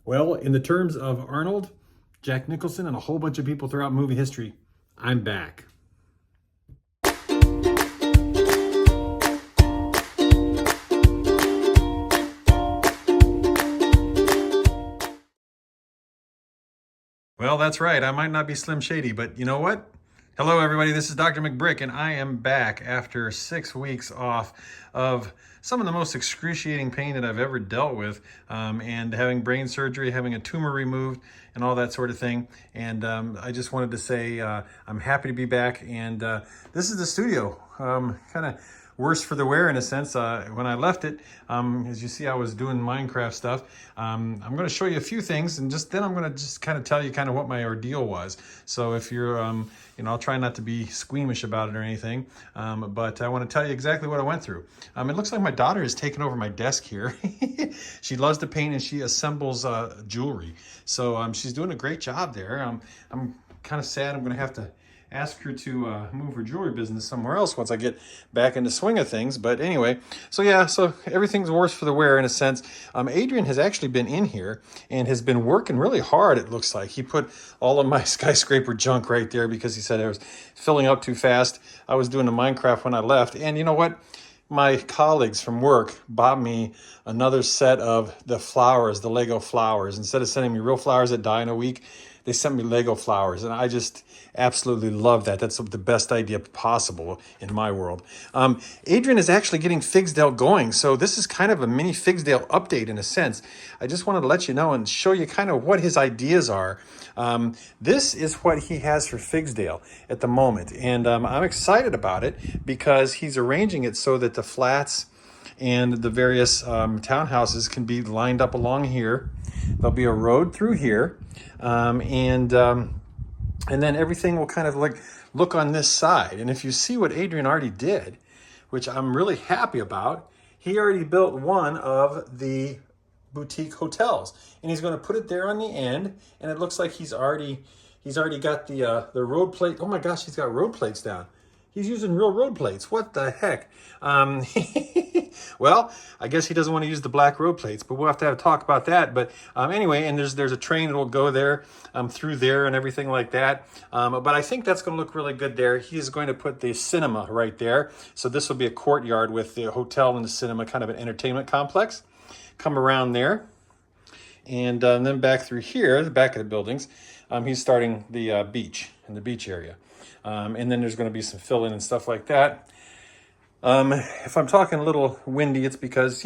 Well, in the terms of Arnold, Jack Nicholson, and a whole bunch of people throughout movie history, I'm back. Well, that's right. I might not be Slim Shady, but you know what? Hello, everybody. This is Drmcbrick, and I am back after 6 weeks off of some of the most excruciating pain that I've ever dealt with, and having brain surgery, having a tumor removed, and all that sort of thing. And I just wanted to say I'm happy to be back, and this is the studio. Kind of worse for the wear in a sense. When I left it, as you see, I was doing Minecraft stuff. I'm going to show you a few things, and then I'm going to just kind of tell you kind of what my ordeal was. So if you're, I'll try not to be squeamish about it or anything, but I want to tell you exactly what I went through. It looks like my daughter has taken over my desk here. She loves to paint and she assembles jewelry. So she's doing a great job there. I'm kind of sad I'm going to have to ask her to move her jewelry business somewhere else once I get back in the swing of things. But anyway, so yeah, so everything's worse for the wear in a sense. Adrian has actually been in here and has been working really hard, it looks like. He put all of my skyscraper junk right there because he said I was filling up too fast. I was doing the Minecraft when I left. And you know what? My colleagues from work bought me another set of the flowers, the Lego flowers. Instead of sending me real flowers that die in a week, they sent me Lego flowers, and I just absolutely love that. That's the best idea possible in my world. Adrian is actually getting Figsdale going, so this is kind of a mini Figsdale update in a sense. I just wanted to let you know and show you kind of what his ideas are. This is what he has for Figsdale at the moment, and I'm excited about it because he's arranging it so that the flats and the various townhouses can be lined up along here. There'll be a road through here, and then everything will kind of like look on this side. And if you see what Adrian already did, which I'm really happy about, he already built one of the boutique hotels, and he's going to put it there on the end. And it looks like he's already got the road plate. Oh my gosh, he's got road plates down. He's using real road plates. What the heck? Well, I guess he doesn't want to use the black road plates, but we'll have to have a talk about that. But anyway, and there's a train that will go there, through there and everything like that. But I think that's going to look really good there. He's going to put the cinema right there. So this will be a courtyard with the hotel and the cinema, kind of an entertainment complex. Come around there. And then back through here, the back of the buildings, he's starting the beach, in the beach area. And then there's going to be some fill-in and stuff like that. If I'm talking a little windy, it's because,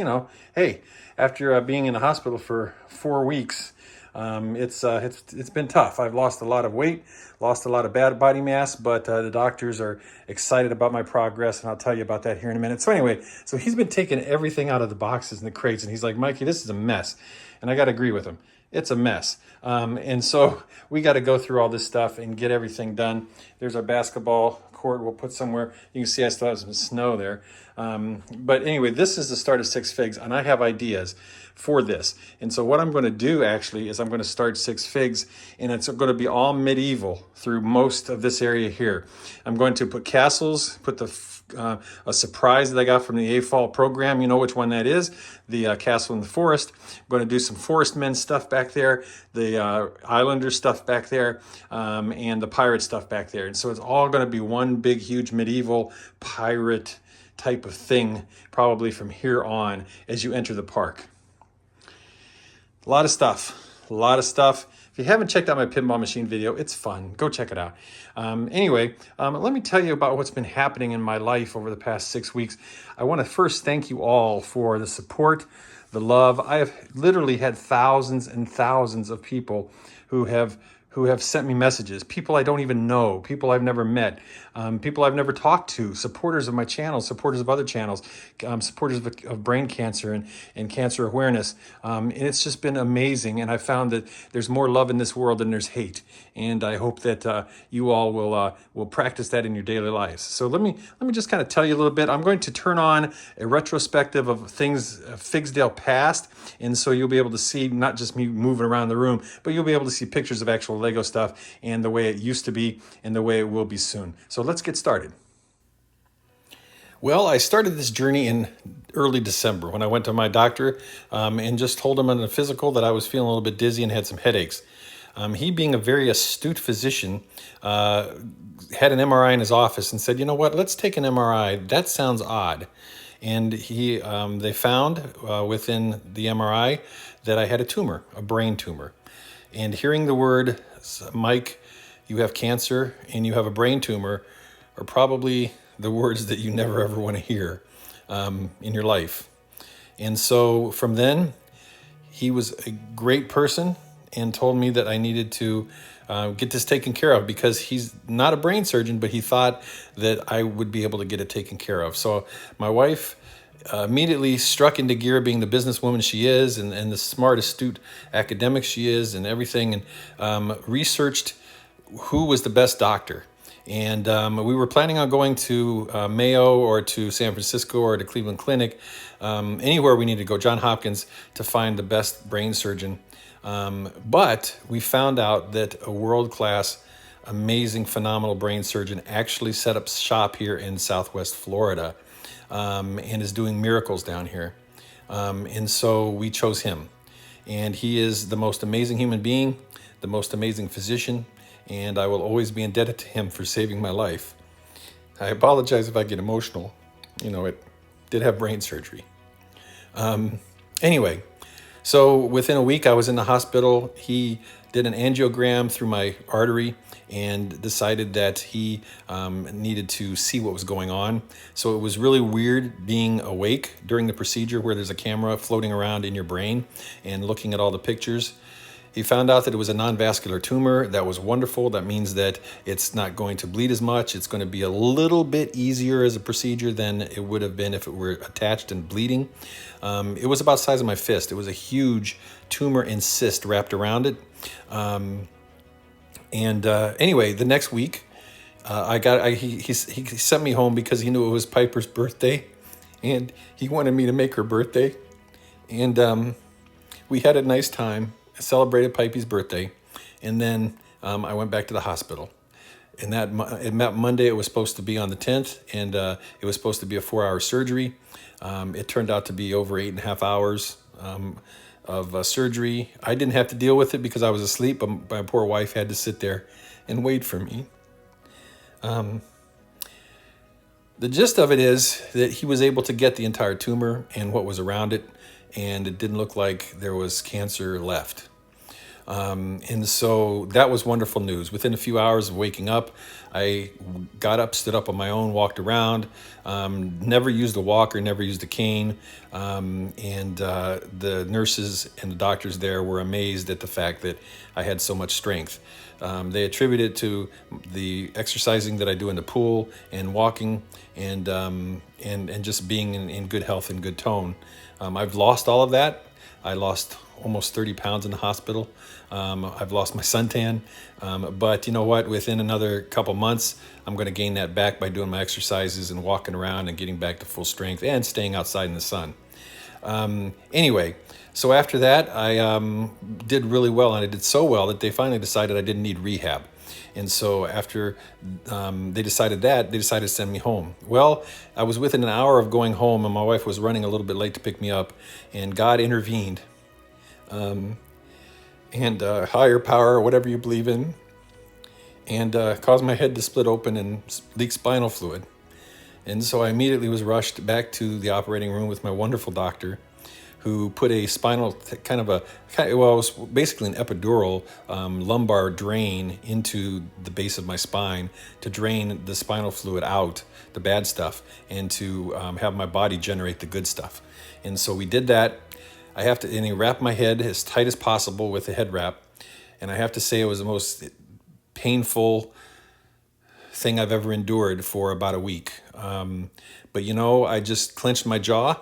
hey, after being in the hospital for 4 weeks, it's been tough. I've lost a lot of weight, lost a lot of body mass, but the doctors are excited about my progress, and I'll tell you about that here in a minute. So anyway, so he's been taking everything out of the boxes and the crates, and he's like, Mikey, this is a mess. And I got to agree with him. It's a mess. And so we got to go through all this stuff and get everything done. There's our basketball court we'll put somewhere. You can see I still have some snow there. But anyway, this is the start of Six Figs, and I have ideas for this. And so what I'm going to do actually is I'm going to start Six Figs, and it's going to be all medieval through most of this area here. I'm going to put castles, put a surprise that I got from the AFAL program. You know which one that is, the Castle in the Forest. I'm going to do some Forest Men stuff back there, the Islander stuff back there, and the pirate stuff back there. And so it's all going to be one big, huge medieval pirate type of thing, probably from here on as you enter the park. A lot of stuff. If you haven't checked out my pinball machine video, it's fun. Go check it out. Anyway, let me tell you about what's been happening in my life over the past 6 weeks. I want to first thank you all for the support, the love. I have literally had thousands and thousands of people who have sent me messages, people I don't even know, people I've never met, people I've never talked to, supporters of my channel, supporters of other channels, supporters of brain cancer and cancer awareness. And it's just been amazing. And I found that there's more love in this world than there's hate. And I hope that you all will practice that in your daily lives. So let me just kind of tell you a little bit. I'm going to turn on a retrospective of things Figsdale past. And so you'll be able to see not just me moving around the room, but you'll be able to see pictures of actual Lego stuff and the way it used to be and the way it will be soon. So let's get started. Well, I started this journey in early December when I went to my doctor and just told him on the physical that I was feeling a little bit dizzy and had some headaches. He, being a very astute physician, had an MRI in his office and said, "You know what? Let's take an MRI. That sounds odd." And they found within the MRI that I had a tumor, a brain tumor. And hearing the word, "Mike, you have cancer and you have a brain tumor," are probably the words that you never ever want to hear in your life. And so from then, he was a great person and told me that I needed to get this taken care of, because he's not a brain surgeon, but he thought that I would be able to get it taken care of. So my wife immediately struck into gear, being the businesswoman she is and the smart, astute academic she is and everything, and researched who was the best doctor. And we were planning on going to Mayo or to San Francisco or to Cleveland Clinic, anywhere we needed to go, John Hopkins, to find the best brain surgeon. But we found out that a world-class, amazing, phenomenal brain surgeon actually set up shop here in Southwest Florida and is doing miracles down here. And so we chose him. And he is the most amazing human being, the most amazing physician, and I will always be indebted to him for saving my life. I apologize if I get emotional. You know, it did have brain surgery. Anyway, so within a week I was in the hospital. He did an angiogram through my artery and decided that he needed to see what was going on. So it was really weird being awake during the procedure, where there's a camera floating around in your brain and looking at all the pictures. He found out that it was a non-vascular tumor. That was wonderful. That means that it's not going to bleed as much. It's going to be a little bit easier as a procedure than it would have been if it were attached and bleeding. It was about the size of my fist. It was a huge tumor and cyst wrapped around it. Anyway, the next week, he sent me home because he knew it was Piper's birthday, and he wanted me to make her birthday. And we had a nice time. I celebrated Pipey's birthday, and then I went back to the hospital. And that Monday, it was supposed to be on the 10th, and it was supposed to be a 4-hour surgery. It turned out to be over 8.5 hours of surgery. I didn't have to deal with it because I was asleep, but my poor wife had to sit there and wait for me. The gist of it is that he was able to get the entire tumor and what was around it, and it didn't look like there was cancer left. And so that was wonderful news. Within a few hours of waking up, I got up, stood up on my own, walked around, never used a walker, never used a cane. The nurses and the doctors there were amazed at the fact that I had so much strength. They attribute it to the exercising that I do in the pool and walking and just being in good health and good tone. I've lost all of that. I lost almost 30 pounds in the hospital. I've lost my suntan. But you know what? Within another couple months, I'm going to gain that back by doing my exercises and walking around and getting back to full strength and staying outside in the sun. Anyway, so after that, I did really well, and I did so well that they finally decided I didn't need rehab. And so after they decided to send me home. Well, I was within an hour of going home, and my wife was running a little bit late to pick me up, and God intervened. Higher power, whatever you believe in, and caused my head to split open and leak spinal fluid. And so I immediately was rushed back to the operating room with my wonderful doctor, who put a spinal, it was basically an epidural lumbar drain into the base of my spine to drain the spinal fluid out, the bad stuff, and to have my body generate the good stuff. And so we did that. And he wrapped my head as tight as possible with a head wrap. And I have to say it was the most painful thing I've ever endured for about a week. But I just clenched my jaw,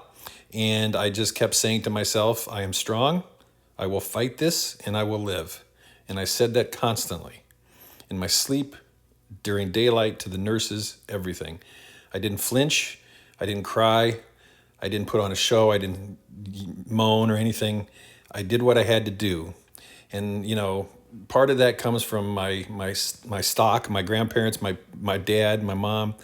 and I just kept saying to myself, I am strong, I will fight this, and I will live. And I said that constantly. In my sleep, during daylight, to the nurses, everything. I didn't flinch, I didn't cry, I didn't put on a show, I didn't moan or anything. I did what I had to do. And, part of that comes from my stock, my grandparents, my dad, my mom,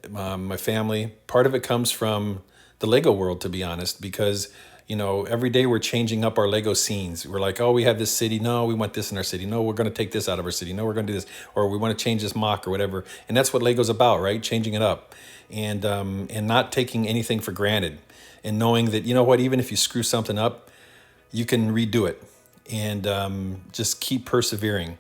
my family. Part of it comes from the Lego world, to be honest, because every day we're changing up our Lego scenes. We're like, oh, we have this city. No, we want this in our city. No, we're going to take this out of our city. No, we're going to do this, or we want to change this mock or whatever. And that's what Lego's about, right? Changing it up, and not taking anything for granted, and knowing that even if you screw something up, you can redo it, and just keep persevering.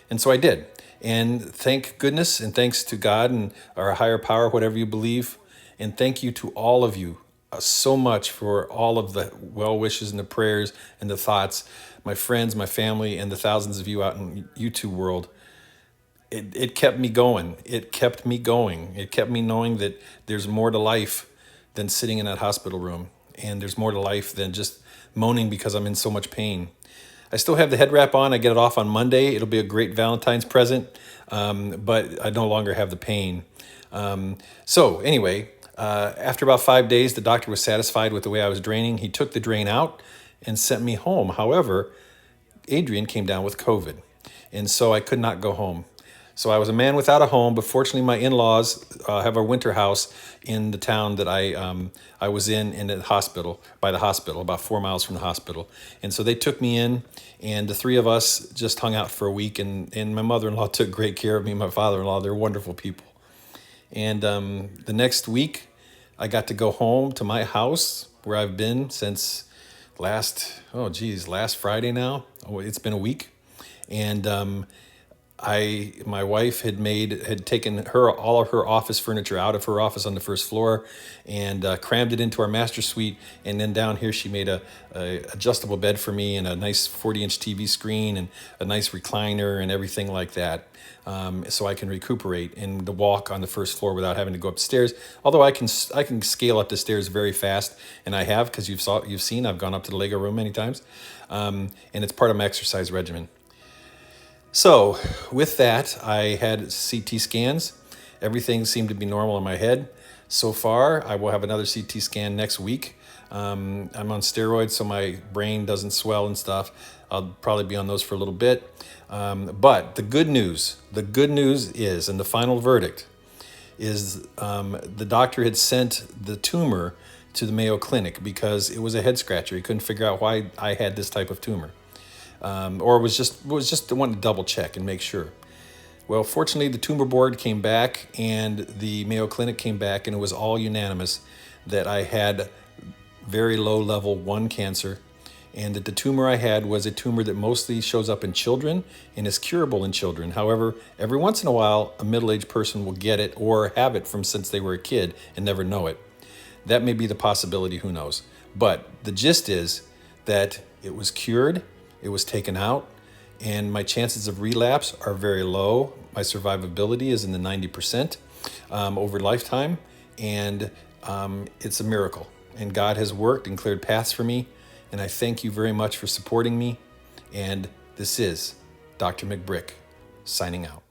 And so I did. And thank goodness, and thanks to God and our higher power, whatever you believe. And thank you to all of you so much for all of the well wishes and the prayers and the thoughts. My friends, my family, and the thousands of you out in YouTube world. It kept me going. It kept me going. It kept me knowing that there's more to life than sitting in that hospital room. And there's more to life than just moaning because I'm in so much pain. I still have the head wrap on. I get it off on Monday. It'll be a great Valentine's present, but I no longer have the pain. So anyway, after about 5 days, the doctor was satisfied with the way I was draining. He took the drain out and sent me home. However, Adrian came down with COVID, and so I could not go home. So I was a man without a home, but fortunately my in-laws have a winter house in the town that I was in the hospital, by the hospital, about 4 miles from the hospital. And so they took me in, and the three of us just hung out for a week, and my mother-in-law took great care of me, my father-in-law. They're wonderful people. And the next week, I got to go home to my house where I've been since last Friday now. Oh, it's been a week. And my wife had taken all of her office furniture out of her office on the first floor and crammed it into our master suite. And then down here, she made a adjustable bed for me and a nice 40-inch TV screen and a nice recliner and everything like that, so I can recuperate and walk on the first floor without having to go upstairs. Although I can scale up the stairs very fast, and I have, because you've seen I've gone up to the Lego room many times, and it's part of my exercise regimen. So with that, I had CT scans. Everything seemed to be normal in my head. So far, I will have another CT scan next week. I'm on steroids, so my brain doesn't swell and stuff. I'll probably be on those for a little bit. But the good news is, and the final verdict is, the doctor had sent the tumor to the Mayo Clinic because it was a head scratcher. He couldn't figure out why I had this type of tumor. Or was just wanting to double check and make sure. Well, fortunately, the tumor board came back and the Mayo Clinic came back, and it was all unanimous that I had very low level 1 cancer, and that the tumor I had was a tumor that mostly shows up in children and is curable in children. However, every once in a while, a middle-aged person will get it or have it from since they were a kid and never know it. That may be the possibility, who knows. But the gist is that it was cured, it was taken out, and my chances of relapse are very low. My survivability is in the 90% over lifetime, and it's a miracle. And God has worked and cleared paths for me, and I thank you very much for supporting me. And this is Dr. McBrick signing out.